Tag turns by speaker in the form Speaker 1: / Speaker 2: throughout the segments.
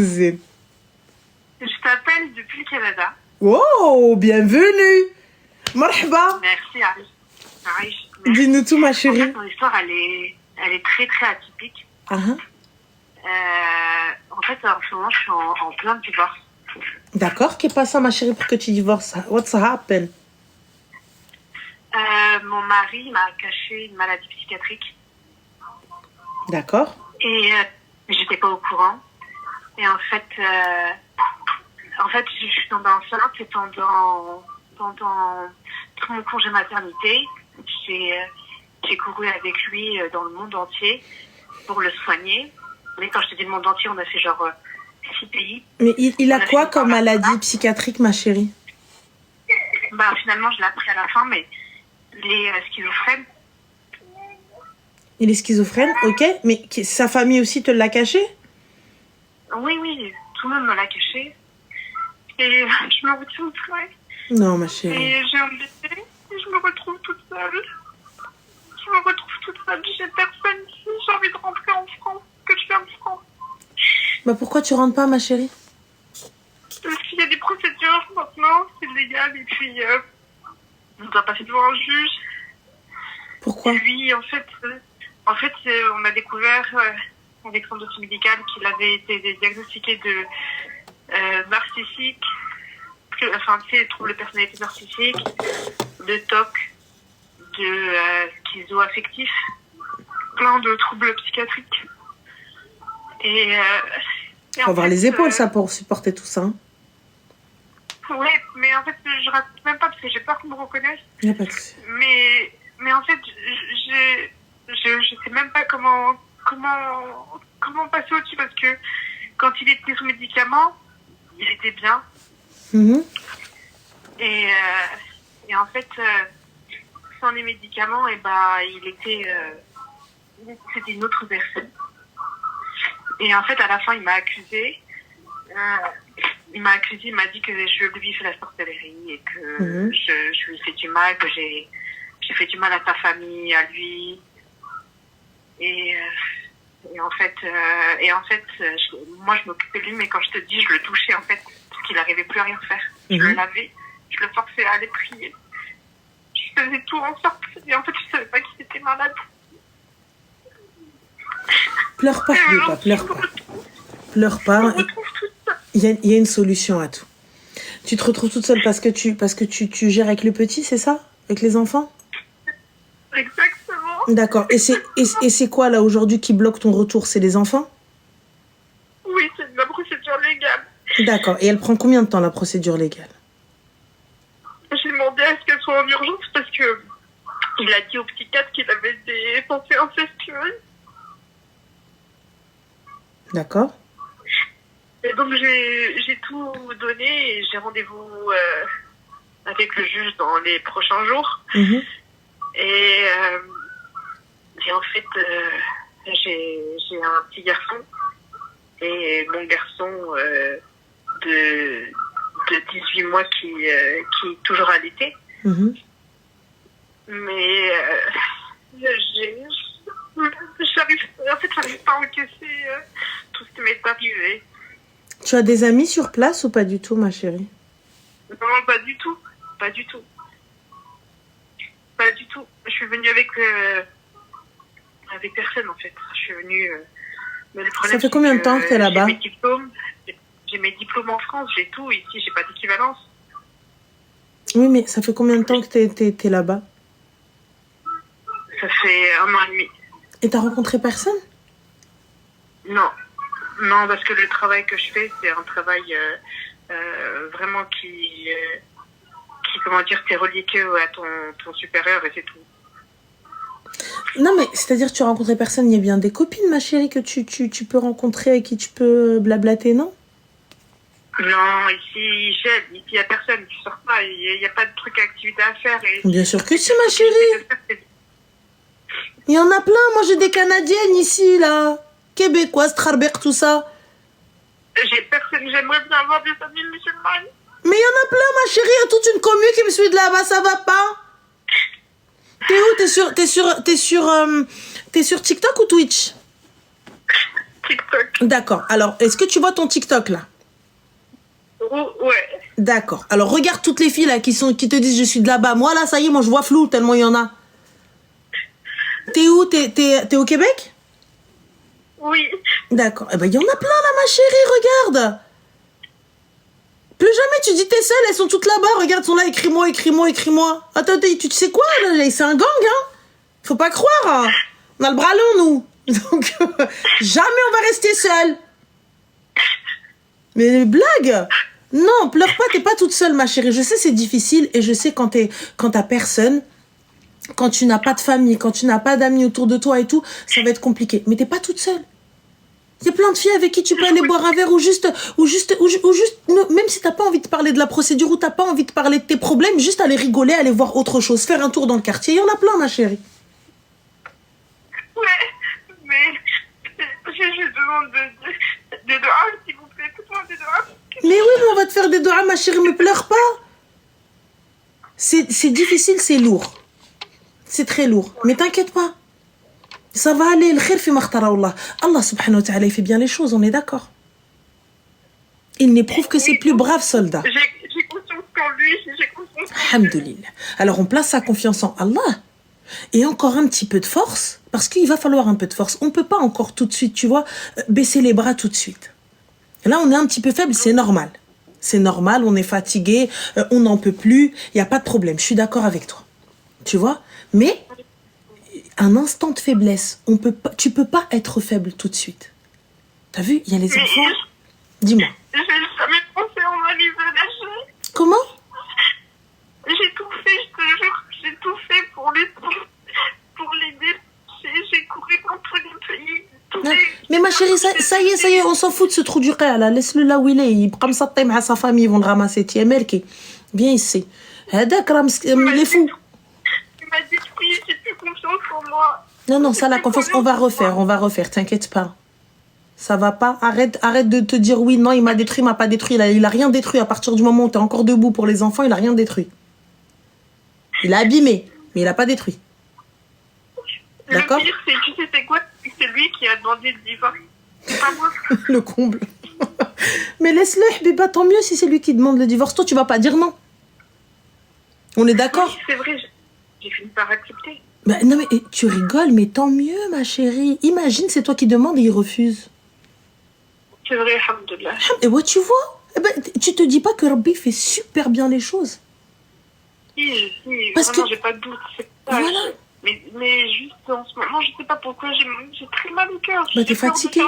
Speaker 1: Je
Speaker 2: t'appelle depuis le Canada.
Speaker 1: Oh, bienvenue. Marhaba.
Speaker 2: Merci, Aïch.
Speaker 1: Dis-nous tout, ma chérie.
Speaker 2: En fait, mon histoire, elle est très, très atypique.
Speaker 1: Uh-huh.
Speaker 2: En fait, en ce moment, je suis en plein divorce.
Speaker 1: D'accord. Qu'est-ce qui passe, ma chérie, pour que tu divorces? What's happened?
Speaker 2: Mon mari m'a caché une maladie psychiatrique.
Speaker 1: D'accord.
Speaker 2: Et j'étais pas au courant. Et en fait, je suis tombée enceinte et pendant tout mon congé maternité, j'ai couru avec lui dans le monde entier pour le soigner. Mais quand je te dis le monde entier, on a fait genre 6 pays.
Speaker 1: Mais il a quoi comme maladie psychiatrique, ma chérie?
Speaker 2: Bah, finalement, je l'ai appris à la fin, mais il est schizophrène.
Speaker 1: Il est schizophrène, ok. Mais sa famille aussi te l'a caché?
Speaker 2: Oui, tout le monde me l'a caché. Et je me retrouve prête.
Speaker 1: Non, ma chérie.
Speaker 2: Et j'ai un bébé et je me retrouve toute seule. J'ai personne ici. J'ai envie de rentrer en France. Que je viens de France.
Speaker 1: Bah pourquoi tu rentres pas, ma chérie?
Speaker 2: Parce qu'il y a des procédures maintenant. C'est légal. Et puis, on doit passer devant un juge.
Speaker 1: Pourquoi?
Speaker 2: Lui, en fait, on a découvert avec son dossier médical qu'il avait été diagnostiqué de narcissique, troubles de personnalité narcissique, de TOC, de schizo-affectif, plein de troubles psychiatriques. Et
Speaker 1: faut avoir les épaules, ça, pour supporter tout ça. Hein.
Speaker 2: Oui, mais en fait, je rate même pas parce que j'ai peur qu'on me reconnaisse.
Speaker 1: Il n'y a pas de souci.
Speaker 2: Mais en fait, je sais même pas comment passer au-dessus parce que quand il était sous médicaments, il était bien.
Speaker 1: Mm-hmm.
Speaker 2: Et en fait, sans les médicaments, c'était une autre personne. Et en fait, à la fin, il m'a accusé. Il m'a dit que je lui fais la sorcellerie et que je lui fais du mal, que j'ai fait du mal à sa famille, à lui. Et en fait, moi, je m'occupais de lui, mais quand je te dis, je le touchais, en fait, parce qu'il n'arrivait plus à rien faire. Je le lavais, je le forçais à aller prier. Je faisais tout en sorte. Et en fait, je ne savais pas qu'il était malade.
Speaker 1: Pleure pas, Pleure pas. Il y a une solution à tout. Tu te retrouves toute seule parce que tu gères avec le petit, c'est ça? Avec les enfants?
Speaker 2: Exactement.
Speaker 1: D'accord. Et c'est quoi, là, aujourd'hui, qui bloque ton retour? C'est les enfants?
Speaker 2: Oui, c'est de la procédure légale.
Speaker 1: D'accord. Et elle prend combien de temps, la procédure légale?
Speaker 2: J'ai demandé à ce qu'elle soit en urgence parce que il a dit au psychiatre qu'il avait des pensées incestueuses.
Speaker 1: D'accord.
Speaker 2: Et donc, j'ai tout donné et j'ai rendez-vous avec le juge dans les prochains jours.
Speaker 1: Mm-hmm.
Speaker 2: Et en fait, j'ai un petit garçon. Et mon garçon de 18 mois qui est toujours allaité.
Speaker 1: Mm-hmm.
Speaker 2: Mais j'arrive pas à encaisser tout ce qui m'est arrivé.
Speaker 1: Tu as des amis sur place ou pas du tout, ma chérie?
Speaker 2: Non, pas du tout. Je suis venue avec personne, en fait. Je suis venue... mais le problème,
Speaker 1: ça fait combien de temps que tu es là-bas?
Speaker 2: J'ai mes diplômes en France, j'ai tout. Ici, j'ai pas d'équivalence.
Speaker 1: Oui, mais ça fait combien de temps que t'es là-bas?
Speaker 2: Ça fait 1 an et demi.
Speaker 1: Et t'as rencontré personne?
Speaker 2: Non, parce que le travail que je fais, c'est un travail vraiment qui comment dire, t'es relié à ton supérieur et c'est tout.
Speaker 1: Non, mais c'est-à-dire tu as rencontré personne, il y a bien des copines, ma chérie, que tu peux rencontrer, avec qui tu peux blablater, non?
Speaker 2: Non, ici, il n'y a personne qui sort pas, il n'y a pas de trucs activités à faire. Et
Speaker 1: bien sûr que si, ma chérie. Il y en a plein, moi j'ai des Canadiennes ici, là. Québécoises, Trarbec, tout ça.
Speaker 2: J'ai personne, j'aimerais bien avoir des amis musulmanes.
Speaker 1: Mais il y en a plein, ma chérie, il y a toute une commune qui me suit de là-bas, ça va pas? T'es où? T'es sur TikTok ou Twitch?
Speaker 2: TikTok. TikTok.
Speaker 1: D'accord. Alors, est-ce que tu vois ton TikTok là?
Speaker 2: Oh, ouais.
Speaker 1: D'accord. Alors, regarde toutes les filles là qui te disent je suis de là-bas. Moi là, ça y est, moi je vois flou tellement il y en a. T'es où? T'es au Québec?
Speaker 2: Oui.
Speaker 1: D'accord. Eh ben, il y en a plein là, ma chérie, regarde. Plus jamais tu dis t'es seule, elles sont toutes là-bas. Regarde, elles sont là, écris-moi, écris-moi, écris-moi. Attends, tu sais quoi là, c'est un gang, hein. Faut pas croire. Hein. On a le bras long, nous. Donc, jamais on va rester seul. Mais blague. Non, pleure pas, t'es pas toute seule, ma chérie. Je sais, c'est difficile et je sais quand t'as personne, quand tu n'as pas de famille, quand tu n'as pas d'amis autour de toi et tout, ça va être compliqué. Mais t'es pas toute seule. Il y a plein de filles avec qui tu peux aller boire un verre ou juste, même si t'as pas envie de parler de la procédure ou t'as pas envie de parler de tes problèmes, juste aller rigoler, aller voir autre chose, faire un tour dans le quartier. Il y en a plein, ma chérie.
Speaker 2: Ouais, mais je demande des doigts, s'il vous plaît, faites-moi des doigts.
Speaker 1: Mais oui, mais on va te faire des doigts, ma chérie, me pleure pas. C'est difficile, c'est lourd. C'est très lourd. Mais t'inquiète pas. Ça va aller, le khir fi makhtara Allah. Allah subhanahu wa ta'ala, il fait bien les choses, on est d'accord. Il n'éprouve que ses plus braves soldats.
Speaker 2: J'ai confiance en lui, j'ai confiance en lui.
Speaker 1: Alhamdoulilah. Alors on place sa confiance en Allah. Et encore un petit peu de force, parce qu'il va falloir un peu de force. On ne peut pas encore tout de suite, tu vois, baisser les bras tout de suite. Là, on est un petit peu faible, c'est normal. C'est normal, on est fatigué, on n'en peut plus, il n'y a pas de problème, je suis d'accord avec toi. Tu vois? Mais un instant de faiblesse, tu peux pas être faible tout de suite. T'as vu? Il y a les enfants. Dis-moi.
Speaker 2: J'ai jamais pensé en ma vie de lâcher.
Speaker 1: Comment?
Speaker 2: J'ai tout fait, je te jure, j'ai tout fait pour l'aider. J'ai couru dans tous les pays.
Speaker 1: Non, mais ma chérie, ça y est, on s'en fout de ce trou du qia, là. Laisse-le là où il est. Il prend ça à sa famille, ils vont le ramasser. Tiens, Merki, viens ici. Hadak, les fous.
Speaker 2: Il m'a détruit, j'ai plus confiance en moi.
Speaker 1: Non, ça, la confiance, on va refaire, t'inquiète pas. Ça va pas, arrête de te dire oui, non, il m'a détruit, il m'a pas détruit. Il a rien détruit à partir du moment où t'es encore debout pour les enfants, il a rien détruit. Il a abîmé, mais il a pas détruit. D'accord?
Speaker 2: Le pire, tu sais, c'est quoi? C'est lui qui a demandé le divorce. C'est pas moi.
Speaker 1: Le comble. Mais laisse-le, Habiba, tant mieux si c'est lui qui demande le divorce. Toi, tu vas pas dire non. On est d'accord?
Speaker 2: Oui, c'est vrai, j'ai fini par accepter.
Speaker 1: Bah, non, mais tu rigoles, mais tant mieux, ma chérie. Imagine, c'est toi qui demandes et il refuse.
Speaker 2: C'est vrai, alhamdoulilah.
Speaker 1: Et ouais, tu vois, tu te dis pas que Rabbi fait super bien les choses.
Speaker 2: Si,
Speaker 1: Parce
Speaker 2: vraiment,
Speaker 1: que...
Speaker 2: j'ai pas de doute. C'est ça,
Speaker 1: voilà.
Speaker 2: Mais juste en ce moment, je sais pas pourquoi, j'ai très mal au cœur.
Speaker 1: Bah, t'es fatiguée.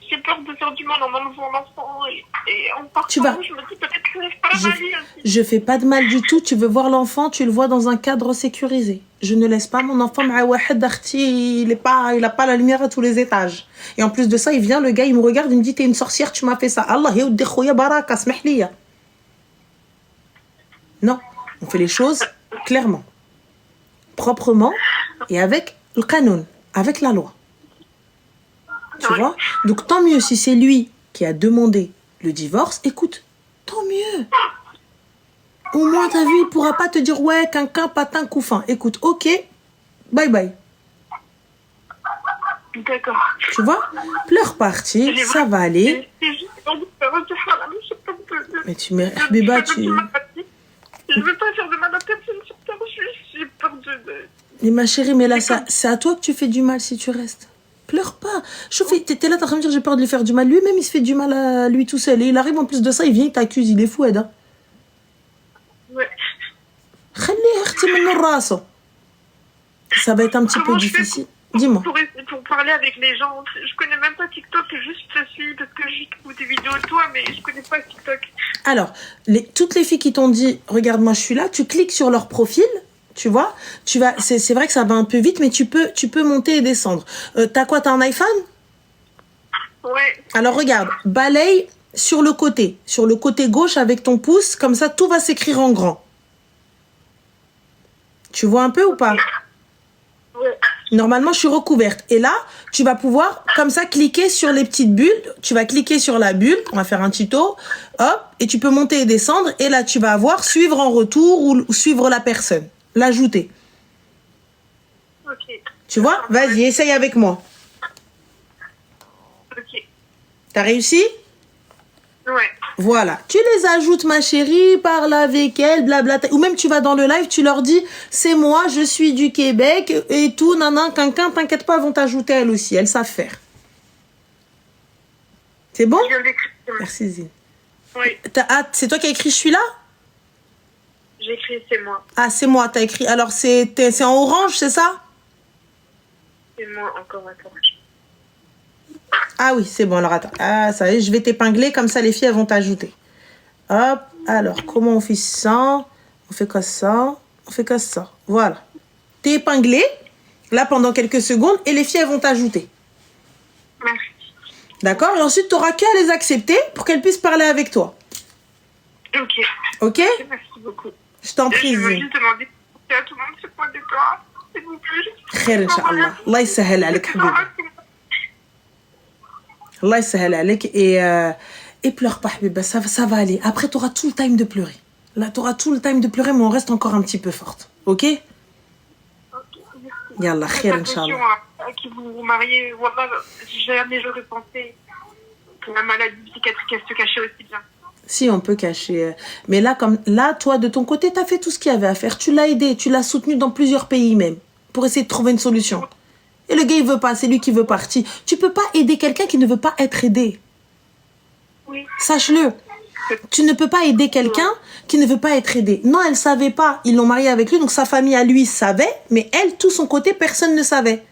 Speaker 2: J'ai peur de faire du mal en enlevant l'enfant et en partant.
Speaker 1: Tu vas...
Speaker 2: Je me dis peut-être que je pas la maladie aussi.
Speaker 1: Je fais pas de mal du tout. Tu veux voir l'enfant, tu le vois dans un cadre sécurisé. Je ne laisse pas mon enfant il a pas la lumière à tous les étages. Et en plus de ça, il vient, le gars, il me regarde, il me dit t'es une sorcière, tu m'as fait ça. Allah yaoudi khoya baraka, smahliya. Non, on fait les choses clairement, proprement et avec le canon, avec la loi. Tu vois? Donc tant mieux si c'est lui qui a demandé le divorce. Écoute, tant mieux. Au moins, t'as vu, il pourra pas te dire ouais, quinquin, patin, couffin. Écoute, ok, bye bye.
Speaker 2: D'accord.
Speaker 1: Tu vois? Pleure partie, ça va aller.
Speaker 2: C'est juste envie de faire du haram. J'ai peur de...
Speaker 1: Mais tu mets Habiba, tu...
Speaker 2: Je veux pas faire de mal à personne sur terre. J'ai peur de...
Speaker 1: Mais ma chérie, mais là, c'est à toi que tu fais du mal si tu restes. Pleure pas. T'es là, t'es en train de me dire j'ai peur de lui faire du mal. Lui-même, il se fait du mal à lui tout seul. Et il arrive en plus de ça, il vient, il t'accuse. Il est fou, Eda.
Speaker 2: Ouais.
Speaker 1: Ça va être un petit peu difficile. Dis-moi.
Speaker 2: Pour parler avec les gens, je connais même pas TikTok, juste je suis parce que j'écoute des vidéos de toi, mais je connais pas TikTok.
Speaker 1: Alors, toutes les filles qui t'ont dit regarde-moi, je suis là, tu cliques sur leur profil. Tu vois, c'est vrai que ça va un peu vite, mais tu peux monter et descendre. T'as quoi? T'as un iPhone?
Speaker 2: Ouais.
Speaker 1: Alors regarde, balaye sur le côté gauche avec ton pouce, comme ça tout va s'écrire en grand. Tu vois un peu ou pas?
Speaker 2: Ouais.
Speaker 1: Normalement, je suis recouverte. Et là, tu vas pouvoir, comme ça, cliquer sur les petites bulles. Tu vas cliquer sur la bulle. On va faire un tuto. Hop. Et tu peux monter et descendre. Et là, tu vas avoir suivre en retour ou suivre la personne. L'ajouter.
Speaker 2: Ok.
Speaker 1: Tu vois? Vas-y, essaye avec moi. T'as réussi?
Speaker 2: Ouais.
Speaker 1: Voilà. Tu les ajoutes, ma chérie, parle avec elles, blabla. Ou même tu vas dans le live, tu leur dis, c'est moi, je suis du Québec, et tout, nanan, quinquin, t'inquiète pas, elles vont t'ajouter elles aussi, elles savent faire. C'est bon?
Speaker 2: Je viens d'écrire.
Speaker 1: Merci, Zine.
Speaker 2: Oui,
Speaker 1: C'est toi qui as écrit celui-là?
Speaker 2: j'ai écrit c'est moi.
Speaker 1: Ah, c'est moi, t'as écrit. Alors, c'est en orange, c'est ça?
Speaker 2: C'est moi encore, attends.
Speaker 1: Ah oui, c'est bon, alors attends. Ah, ça y est, je vais t'épingler, comme ça les filles, elles vont t'ajouter. Hop, alors, comment on fait ça? On fait comme ça, on fait comme ça. Voilà. T'es épinglé, là, pendant quelques secondes, et les filles, elles vont t'ajouter.
Speaker 2: Merci.
Speaker 1: D'accord? Et ensuite, t'auras qu'à les accepter pour qu'elles puissent parler avec toi.
Speaker 2: Ok.
Speaker 1: Ok?
Speaker 2: Merci beaucoup.
Speaker 1: Je t'en prie,
Speaker 2: Je veux
Speaker 1: Zine.
Speaker 2: juste demander à tout le monde ce point de corps. S'il vous plaît.
Speaker 1: خير إن شاء الله. الله يسهل عليك حبيبي. Allah يسهل عليك et pleure pas حبيبة, ça va aller. Après, t'auras tout le time de pleurer. Là, t'auras tout le time de pleurer, mais on reste encore un petit peu forte. Ok? Yallah, خير إن شاء الله.
Speaker 2: À qui vous vous mariez, wallah, jamais j'aurais pensé que la maladie psychiatrique elle se cachait aussi bien.
Speaker 1: Si, on peut cacher. Mais là, toi, de ton côté, t'as fait tout ce qu'il y avait à faire. Tu l'as aidé, tu l'as soutenu dans plusieurs pays même, pour essayer de trouver une solution. Et le gars, il veut pas, c'est lui qui veut partir. Tu peux pas aider quelqu'un qui ne veut pas être aidé.
Speaker 2: Oui.
Speaker 1: Sache-le. Tu ne peux pas aider quelqu'un qui ne veut pas être aidé. Non, elle savait pas. Ils l'ont marié avec lui, donc sa famille à lui savait, mais elle, tout son côté, personne ne savait.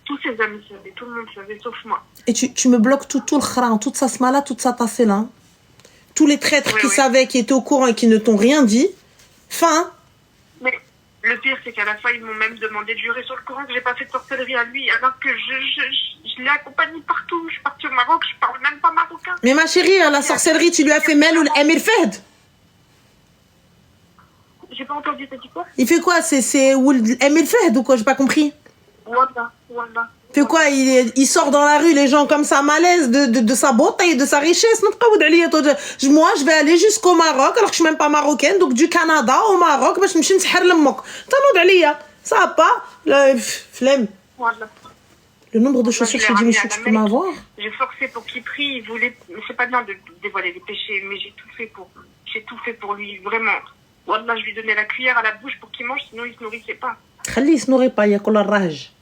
Speaker 2: Tous ses amis savaient, tout le monde savait, sauf moi.
Speaker 1: Et tu me bloques tout le khran, toute sa smala, toute sa tassée là. Tous les traîtres qui savaient, qui étaient au courant et qui ne t'ont rien dit. Fin.
Speaker 2: Mais le pire, c'est qu'à la fin, ils m'ont même demandé de jurer sur le Coran que j'ai pas fait de sorcellerie à lui, alors que je l'ai accompagné partout. Je suis partie au Maroc, je parle même pas marocain.
Speaker 1: Mais ma chérie, la sorcellerie, tu lui as fait Mel ou l'Emir Fed?
Speaker 2: J'ai pas entendu, t'as dit quoi?
Speaker 1: Il fait quoi? C'est Emir Fed ou quoi? J'ai pas compris.
Speaker 2: Wallah.
Speaker 1: Fait quoi? Il sort dans la rue, les gens comme ça, malaise de sa beauté, de sa richesse. Moi, je vais aller jusqu'au Maroc, alors que je suis même pas marocaine, donc du Canada au Maroc, je me suis ça va pas? Flemme.
Speaker 2: Wallah.
Speaker 1: Le nombre de chaussures chez Jimmy Chou que je peux m'avoir?
Speaker 2: J'ai forcé pour qu'il prie, il voulait. Mais c'est pas bien de dévoiler les péchés, mais j'ai tout fait pour lui, vraiment. Wallah, je lui donnais la cuillère à la bouche pour qu'il mange, sinon il se nourrissait pas.
Speaker 1: Khalil, il se nourrit pas, il y a que la rage.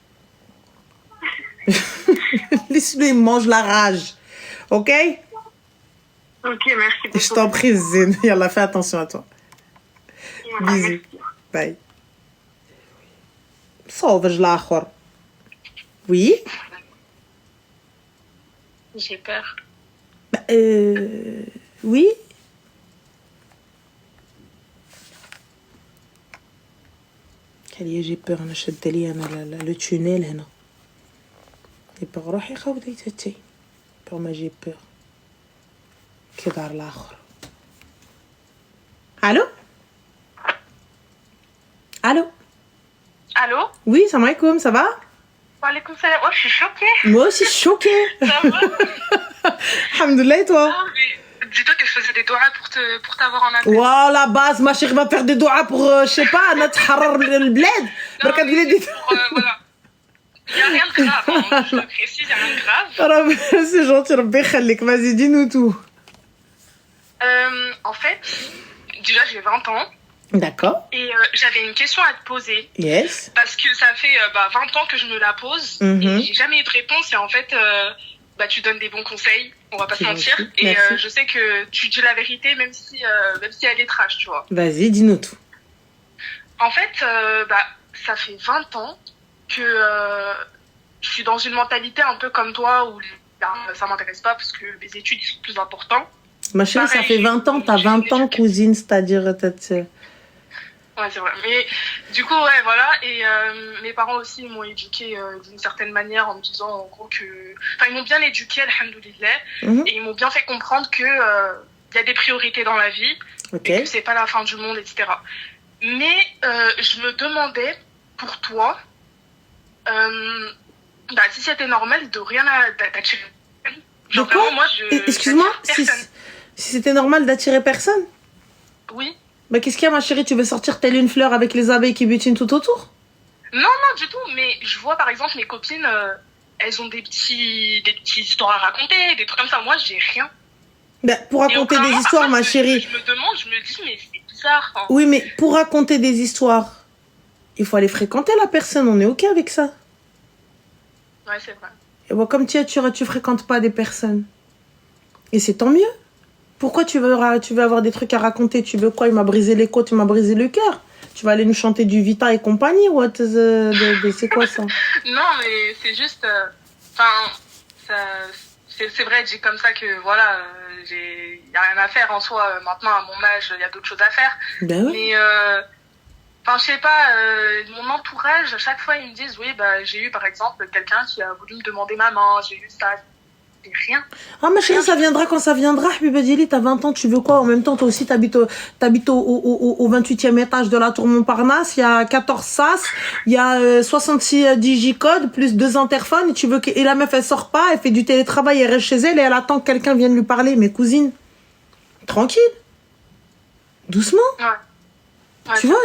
Speaker 1: Laisse-le, il mange la rage. Ok?
Speaker 2: Ok, merci beaucoup.
Speaker 1: Je t'en prie, Zine. Yallah, fais attention à toi.
Speaker 2: Voilà,
Speaker 1: Bisous.
Speaker 2: merci.
Speaker 1: Bye. صوبج الآخر. Oui?
Speaker 2: J'ai peur.
Speaker 1: Oui? j'ai peur, أنا شد لي أنا le tunnel هنا. يبقى روحي خوتي تتي. بقى ما j'ai peur. كده على الآخر. Allô? Allô?
Speaker 2: Allô?
Speaker 1: Oui, salam alaikum, ça va?
Speaker 2: Walaikum salam. Oh, je suis choquée.
Speaker 1: Moi aussi, je suis choquée.
Speaker 2: Ça va?
Speaker 1: Alhamdoulilah, et toi?
Speaker 2: Non, mais dis-toi que je faisais des doigts pour t'avoir en appel.
Speaker 1: Waouh, la base, ma chérie va faire des doigts pour, je sais pas, notre harar le bled.
Speaker 2: Non, mais pour, voilà. Il n'y a rien de grave, hein. Je le précise, il n'y a rien de grave.
Speaker 1: C'est gentil, Rabbi Khalik. Vas-y, dis-nous tout.
Speaker 2: En fait, déjà, j'ai 20 ans.
Speaker 1: D'accord.
Speaker 2: Et j'avais une question à te poser.
Speaker 1: Yes.
Speaker 2: Parce que ça fait 20 ans que je me la pose. Et j'ai jamais eu de réponse. Et en fait, tu donnes des bons conseils. On va pas se mentir. Et je sais que tu dis la vérité, même si elle est trash, tu vois.
Speaker 1: Vas-y, dis-nous tout.
Speaker 2: En fait, ça fait 20 ans que je suis dans une mentalité un peu comme toi où ça m'intéresse pas parce que mes études sont plus importantes.
Speaker 1: Ma chérie, ça fait 20 ans, t'as 20 ans, cousine, c'est-à-dire...
Speaker 2: Ouais, c'est vrai. Mais du coup, ouais, voilà. Et mes parents aussi m'ont éduquée d'une certaine manière en me disant, en gros, que... Enfin, ils m'ont bien éduquée, alhamdoulilah. Et ils m'ont bien fait comprendre que y a des priorités dans la vie.
Speaker 1: Okay.
Speaker 2: Et que c'est pas la fin du monde, etc. Mais je me demandais, pour toi, si c'était normal de rien d'attirer.
Speaker 1: De quoi? Moi, excuse-moi, si c'était normal d'attirer personne?
Speaker 2: Oui.
Speaker 1: Bah, qu'est-ce qu'il y a, ma chérie? Tu veux sortir telle une fleur avec les abeilles qui butinent tout autour?
Speaker 2: Non, du tout. Mais je vois, par exemple, mes copines,
Speaker 3: elles ont des petites histoires à raconter, des trucs comme ça. Moi, j'ai rien.
Speaker 1: Ben, pour raconter des histoires, ma chérie.
Speaker 3: Je me demande, je me dis, mais c'est bizarre. Hein.
Speaker 1: Oui, mais pour raconter des histoires, il faut aller fréquenter la personne. On est OK avec ça.
Speaker 3: Ouais, c'est vrai.
Speaker 1: Et bon, comme tu fréquentes pas des personnes. Et c'est tant mieux. Pourquoi tu veux avoir des trucs à raconter? Tu veux quoi? Il m'a brisé les côtes, il m'a brisé le cœur. Tu vas aller nous chanter du Vita et compagnie? C'est quoi ça?
Speaker 3: Non, mais c'est juste... c'est vrai, je dis comme ça que voilà, il n'y a rien à faire en soi. Maintenant, à mon âge, il y a d'autres choses à faire.
Speaker 1: Ben oui.
Speaker 3: Mais, je sais pas, mon entourage, à chaque fois, ils me disent, oui, bah, j'ai eu par exemple quelqu'un qui a voulu me demander ma main, j'ai eu ça. C'est rien.
Speaker 1: Ah, ma chérie, ça viendra quand ça viendra. Habiba Djeli, t'as 20 ans, tu veux quoi? En même temps, toi aussi, t'habites au 28e étage de la tour Montparnasse. Il y a 14 sas, il y a 66 digicodes, plus 2 interphones. Et la meuf, elle sort pas, elle fait du télétravail, elle reste chez elle et elle attend que quelqu'un vienne lui parler. Mais cousine, tranquille. Doucement.
Speaker 3: Ouais.
Speaker 1: Tu vois,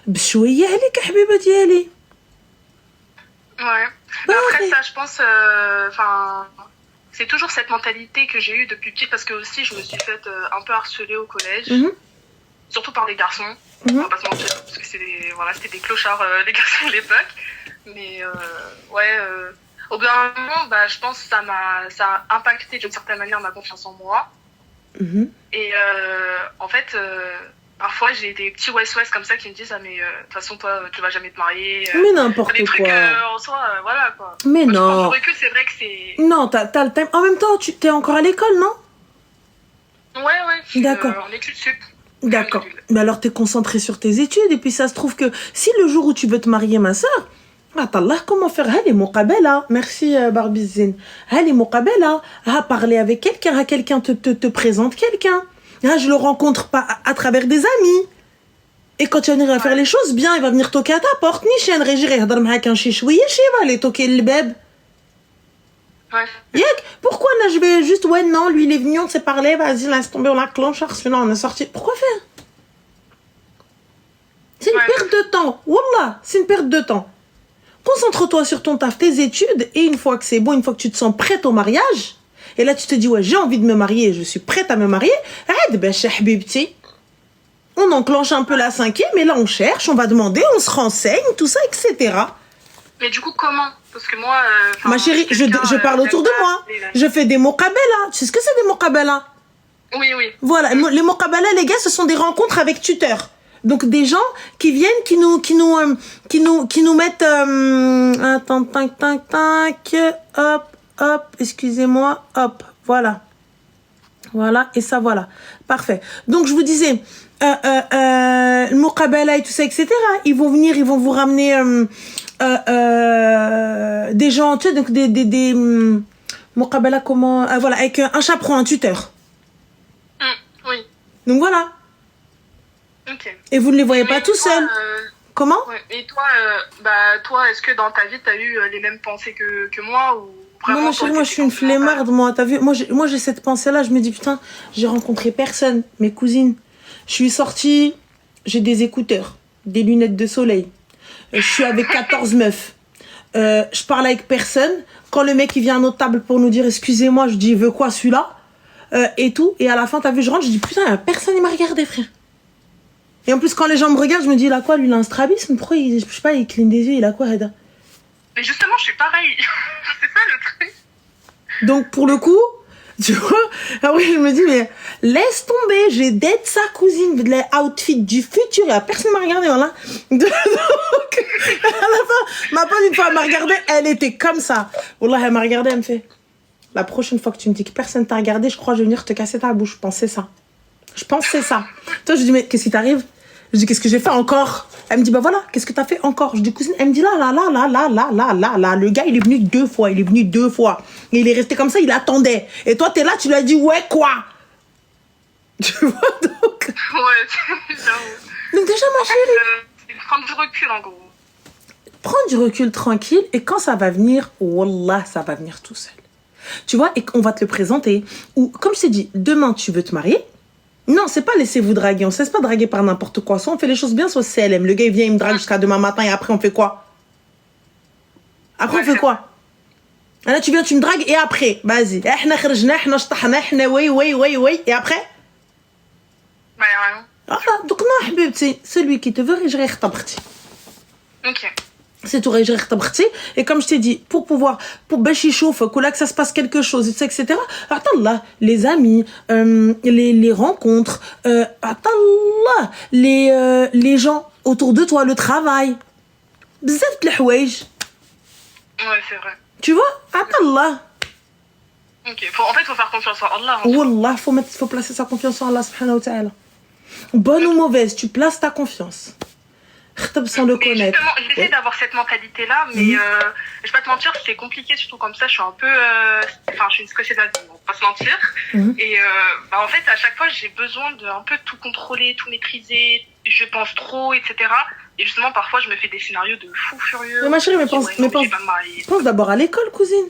Speaker 1: بشوية عليك حبيبة ديالي.
Speaker 3: Ouais.
Speaker 1: Ouais,
Speaker 3: Après
Speaker 1: ouais.
Speaker 3: ça, je pense, c'est toujours cette mentalité que j'ai eue depuis petite parce que aussi je me suis faite un peu harceler au collège, surtout par les garçons. On va pas se mentir parce que c'était des clochards les garçons de l'époque. Mais au bout d'un moment, bah, je pense que ça a impacté d'une certaine manière ma confiance en moi. Et en fait. Parfois, j'ai des petits ouest-ouest comme ça qui me disent ah mais de toute façon toi tu vas jamais te marier.
Speaker 1: Mais n'importe
Speaker 3: des trucs
Speaker 1: quoi.
Speaker 3: en soi, voilà quoi.
Speaker 1: Mais
Speaker 3: moi,
Speaker 1: non.
Speaker 3: Je prends du recul, c'est vrai que c'est.
Speaker 1: Non, t'as le time. En même temps, t'es encore à l'école, non?
Speaker 3: Ouais.
Speaker 1: D'accord.
Speaker 3: En études sup.
Speaker 1: D'accord. Mais alors t'es concentré sur tes études et puis ça se trouve que si le jour où tu veux te marier, ma soeur, attends, comment faire? Allez, muqabela. Merci Barbizine. Allez, muqabela. Parler avec quelqu'un te présente quelqu'un. Je le rencontre pas à travers des amis. Et quand tu vas venir faire les choses bien, il va venir toquer à ta porte. Ni chien régir et يهضر معاك un chichoui, il va aller toquer le beb.
Speaker 3: Ouais.
Speaker 1: Pourquoi là je vais juste non, lui il est venu, on s'est parlé, vas-y, laisse tomber, on a clenché, sinon on est sorti. Pourquoi faire? C'est une perte de temps. Wallah, c'est une perte de temps. Concentre-toi sur ton taf, tes études, et une fois que c'est bon, une fois que tu te sens prête au mariage, et là, tu te dis, ouais, j'ai envie de me marier, je suis prête à me marier. On enclenche un peu la 5e, et là, on cherche, on va demander, on se renseigne, tout ça, etc.
Speaker 3: Mais du coup, comment? Parce que moi...
Speaker 1: ma chérie, je parle autour de moi. Je fais des muqabela. Tu sais ce que c'est des muqabela?
Speaker 3: Oui.
Speaker 1: Voilà, les muqabela, les gars, ce sont des rencontres avec tuteurs. Donc, des gens qui viennent, qui nous mettent... attends, tac, hop, excusez-moi, hop, voilà, et ça, voilà, parfait. Donc, je vous disais, le muqabala et tout ça, etc., ils vont venir, ils vont vous ramener des gens, tu sais, donc des muqabala, comment, voilà, avec un chaperon, un tuteur.
Speaker 3: Oui.
Speaker 1: Donc, voilà.
Speaker 3: Ok.
Speaker 1: Et vous ne les voyez pas tout seuls. Comment?
Speaker 3: Et toi, est-ce que dans ta vie, t'as eu les mêmes pensées que moi ou...
Speaker 1: Non, ma chérie, moi je suis une flemmarde, moi, t'as vu, moi j'ai cette pensée-là, je me dis putain, j'ai rencontré personne, mes cousines. Je suis sortie, j'ai des écouteurs, des lunettes de soleil. Je suis avec 14 meufs. Je parle avec personne. Quand le mec il vient à notre table pour nous dire excusez-moi, je dis il veut quoi celui-là et tout. Et à la fin, t'as vu, je rentre, je dis putain, personne il m'a regardé, frère. Et en plus, quand les gens me regardent, je me dis il a quoi, lui, il a un strabisme? Pourquoi je sais pas, il cligne des yeux, il a quoi, Reda?
Speaker 3: Mais justement, je suis pareil. C'est ça le truc.
Speaker 1: Donc, pour le coup, tu vois, ah oui, je me dis, mais laisse tomber, j'ai d'être sa cousine, les outfits du futur, et personne m'a regardé, voilà. Donc, à la fin, ma pote, une fois, elle m'a regardé, elle était comme ça. Wallah, elle m'a regardé, elle me fait, la prochaine fois que tu me dis que personne t'a regardé, je crois que je vais venir te casser ta bouche. Je pensais ça. Toi, je dis, mais qu'est-ce qui t'arrive? Je dis, qu'est-ce que j'ai fait encore? Elle me dit, bah voilà, qu'est-ce que t'as fait encore? Je dis, cousine, elle me dit, là, le gars, il est venu 2 fois, Et il est resté comme ça, il attendait. Et toi, t'es là, tu lui as dit, ouais, quoi? Tu vois, donc.
Speaker 3: Ouais, j'avoue.
Speaker 1: Donc, déjà, ma chérie.
Speaker 3: C'est prendre du recul, en gros.
Speaker 1: Prends du recul tranquille, et quand ça va venir, wallah, ça va venir tout seul. Tu vois, et on va te le présenter. Ou, comme je t'ai dit, demain, tu veux te marier. Non, c'est pas laissez-vous draguer. On se laisse pas draguer par n'importe quoi. Soit on fait les choses bien, soit CLM. Le gars, il vient, il me drague jusqu'à demain matin et après, on fait quoi? Après, on fait quoi? Là, tu viens, tu me dragues, et après, vas-y. Et après?
Speaker 3: Bah, y'a rien.
Speaker 1: Ah, donc non, حبيبتي, celui qui te veut, يجري يخطب اختي.
Speaker 3: Ok.
Speaker 1: C'est tout, يجري يخطب اختي. Et comme je t'ai dit, pour باش يشوف que ça se passe quelque chose, etc. Attends, les amis, les rencontres, attends, les gens autour de toi, le travail. بزاف د الحوايج.
Speaker 3: Ouais, c'est vrai.
Speaker 1: Tu vois? Attends.
Speaker 3: Ok. En fait, faut faire confiance en Allah.
Speaker 1: Wallah, faut placer sa confiance en Allah subhanahu wa ta'ala. Bonne ou mauvaise, tu places ta confiance. Sans le connaître.
Speaker 3: Justement, j'essaie d'avoir cette mentalité-là, mais je vais pas te mentir, c'est compliqué, surtout comme ça, je suis un peu... Enfin, je suis une stressée d'avis, on va pas se mentir. Et en fait, à chaque fois, j'ai besoin de un peu tout contrôler, tout maîtriser, je pense trop, etc. Et justement, parfois, je me fais des scénarios de fou furieux.
Speaker 1: Mais ma chérie, pense d'abord à l'école, cousine.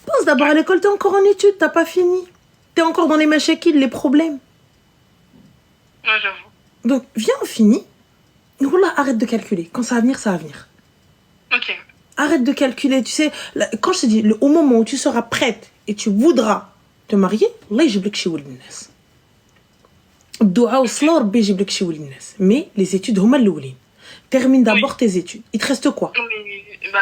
Speaker 1: Pense d'abord à l'école, t'es encore en études, t'as pas fini. T'es encore dans les machakils, les problèmes.
Speaker 3: Ouais, j'avoue.
Speaker 1: Donc, viens, on finit. Voilà, arrête de calculer. Quand ça va venir, ça va venir.
Speaker 3: Ok.
Speaker 1: Arrête de calculer. Tu sais, quand je te dis, au moment où tu seras prête et tu voudras te marier, Allah يجيب لك شي ولد الناس. الدعاء والصلاة ربي يجيب لك شي ولد الناس. Mais les études هما الأولين. Termine d'abord tes études. Il te reste quoi?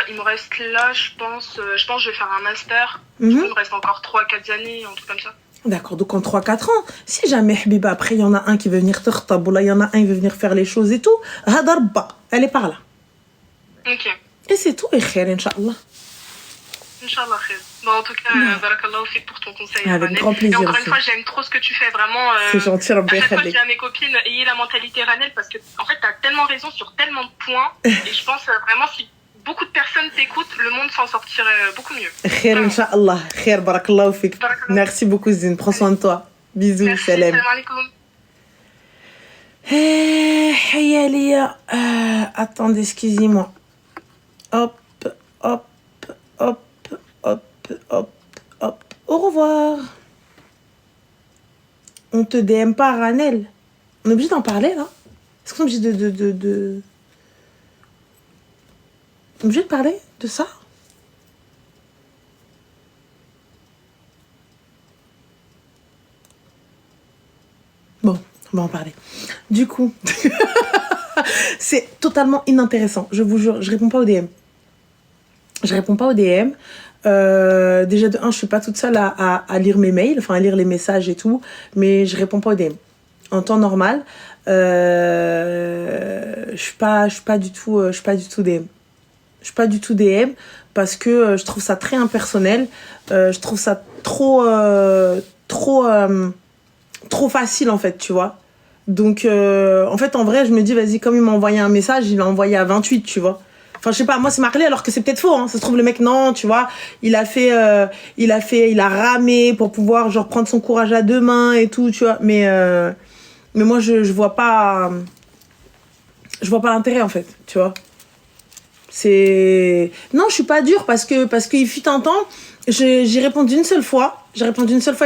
Speaker 3: Il me reste là, je pense que je vais faire un master. Il me reste encore 3-4 années, un truc comme ça.
Speaker 1: D'accord, donc en 3-4 ans, si jamais Habiba, après il y en a un qui veut venir te khtab, ou là il y en a un qui veut venir faire les choses et tout, Hadarba, elle est par là.
Speaker 3: Ok.
Speaker 1: Et c'est tout, et khair, Inch'Allah.
Speaker 3: Inch'Allah, khair. Bon, en tout cas, barakallahu fik pour ton conseil.
Speaker 1: Avec grand plaisir.
Speaker 3: Et encore une fois, j'aime trop ce que tu fais, vraiment.
Speaker 1: C'est gentil, Rabbi.
Speaker 3: À chaque fois, je dis à mes copines, ayez la mentalité Ranel, parce que, en fait, t'as tellement raison sur tellement de points, et je pense vraiment, si beaucoup de personnes t'écoutent, le monde s'en sortirait beaucoup mieux.
Speaker 1: Khair, Inch'Allah. Khair, barakallahu fik. Merci beaucoup, Zine. Prends soin de toi. Bisous,
Speaker 3: merci,
Speaker 1: salam.
Speaker 3: Salam alaikum.
Speaker 1: Hayalia. Attendez, excusez-moi. Hop, hop, hop, hop, hop, hop. Au revoir. On te DM pas, Ranel. On est obligé d'en parler, là? Est-ce qu'on est obligé de... On est obligé de parler de ça? Bon, on va en parler. Du coup, c'est totalement inintéressant. Je vous jure, je réponds pas aux DM. Je réponds pas aux DM. Déjà de 1, je suis pas toute seule à lire mes mails, enfin à lire les messages et tout, mais je réponds pas aux DM. En temps normal, je suis pas du tout DM. Je suis pas du tout DM parce que je trouve ça très impersonnel. Je trouve ça trop facile en fait, tu vois. Donc en fait en vrai je me dis vas-y, comme il m'a envoyé un message, il l'a envoyé à 28, tu vois. Enfin je sais pas, moi c'est marqué alors que c'est peut-être faux, hein. Ça se trouve le mec non, tu vois, il a ramé pour pouvoir genre prendre son courage à deux mains et tout, tu vois. Mais moi je vois pas l'intérêt en fait, tu vois. Non, je suis pas dure parce que il fut un temps, j'ai répondu une seule fois il y a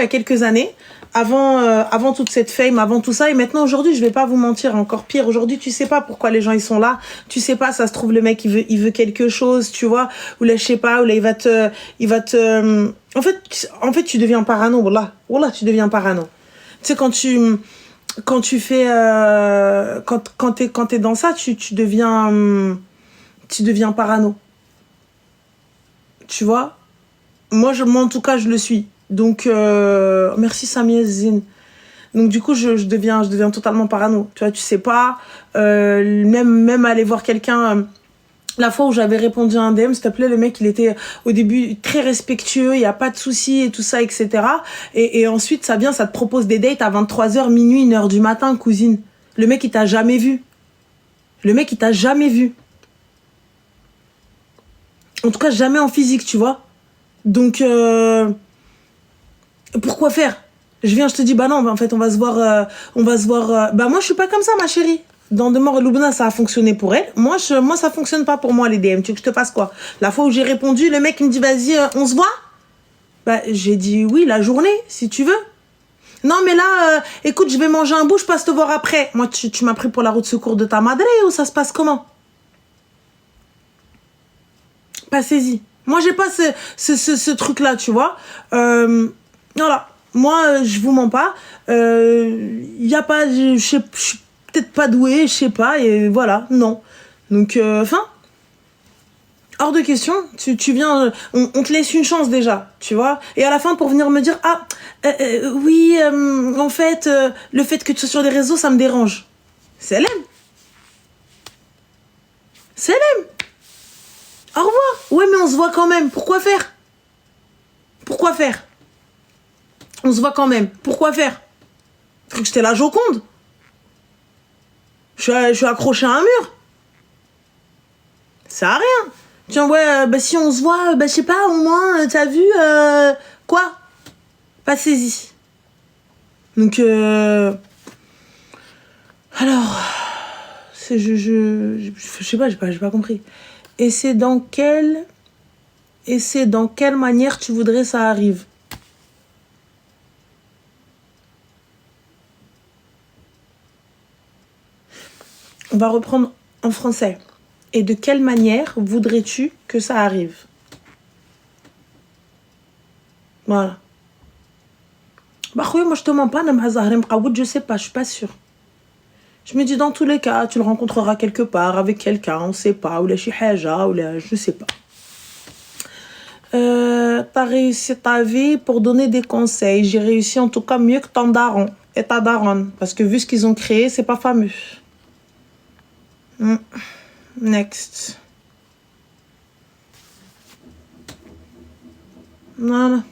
Speaker 1: quelques années, avant toute cette fame, avant tout ça, et maintenant aujourd'hui, je vais pas vous mentir, encore pire, aujourd'hui, tu sais pas pourquoi les gens ils sont là, tu sais pas, ça se trouve le mec il veut quelque chose, tu vois, ou là je sais pas, ou là il va te en fait tu deviens parano, voilà, tu deviens parano. Tu sais quand tu fais quand t'es dans ça, tu deviens parano. Tu vois? Moi en tout cas, je le suis. Donc, merci Samia Zine. Donc, du coup, je deviens totalement parano. Tu vois, tu sais pas. Même aller voir quelqu'un. La fois où j'avais répondu à un DM, s'il te plaît, le mec, il était au début très respectueux, il n'y a pas de soucis et tout ça, etc. Et ensuite, ça te propose des dates à 23h, minuit, 1h du matin, cousine. Le mec, il t'a jamais vu. En tout cas, jamais en physique, tu vois. Donc, pourquoi faire? Je te dis, bah non, en fait, on va se voir. Bah moi, je suis pas comme ça, ma chérie. Dans Demore et Loubna, ça a fonctionné pour elle. Moi, ça fonctionne pas pour moi, les DM. Tu veux que je te fasse quoi? La fois où j'ai répondu, le mec, il me dit, vas-y, on se voit? Bah, j'ai dit, oui, la journée, si tu veux. Non, mais là, écoute, je vais manger un bout, je passe te voir après. Moi, tu m'as pris pour la route de secours de ta madre ou ça se passe comment? Passez-y. Moi, j'ai pas ce truc-là, tu vois. Voilà. Moi, je vous mens pas. Y a pas... Je suis peut-être pas douée, je sais pas. Et voilà, non. Donc, hors de question. Tu viens... On te laisse une chance déjà, tu vois. Et à la fin, pour venir me dire... Ah, oui, en fait, le fait que tu sois sur les réseaux, ça me dérange. C'est l'aime. C'est l'aime. Au revoir. Ouais, mais on se voit quand même. Pourquoi faire? Pourquoi faire? On se voit quand même. Pourquoi faire? Faut que j'étais la Joconde. Je suis accroché à un mur. Ça a rien. Tiens, ouais, bah si on se voit, bah je sais pas, au moins, t'as vu, quoi? Pas saisi. Donc, alors, je sais pas, j'ai pas compris. Et c'est dans quelle manière tu voudrais ça arrive? On va reprendre en français. Et de quelle manière voudrais-tu que ça arrive? Voilà. Bah oui, moi je te mens pas, je sais pas, je suis pas sûre. Je me dis dans tous les cas, tu le rencontreras quelque part avec quelqu'un, on sait pas, ou la chihaja, ou la je sais pas. T'as réussi ta vie pour donner des conseils. J'ai réussi en tout cas mieux que ton daron et ta daronne. Parce que vu ce qu'ils ont créé, c'est pas fameux. Next. Voilà.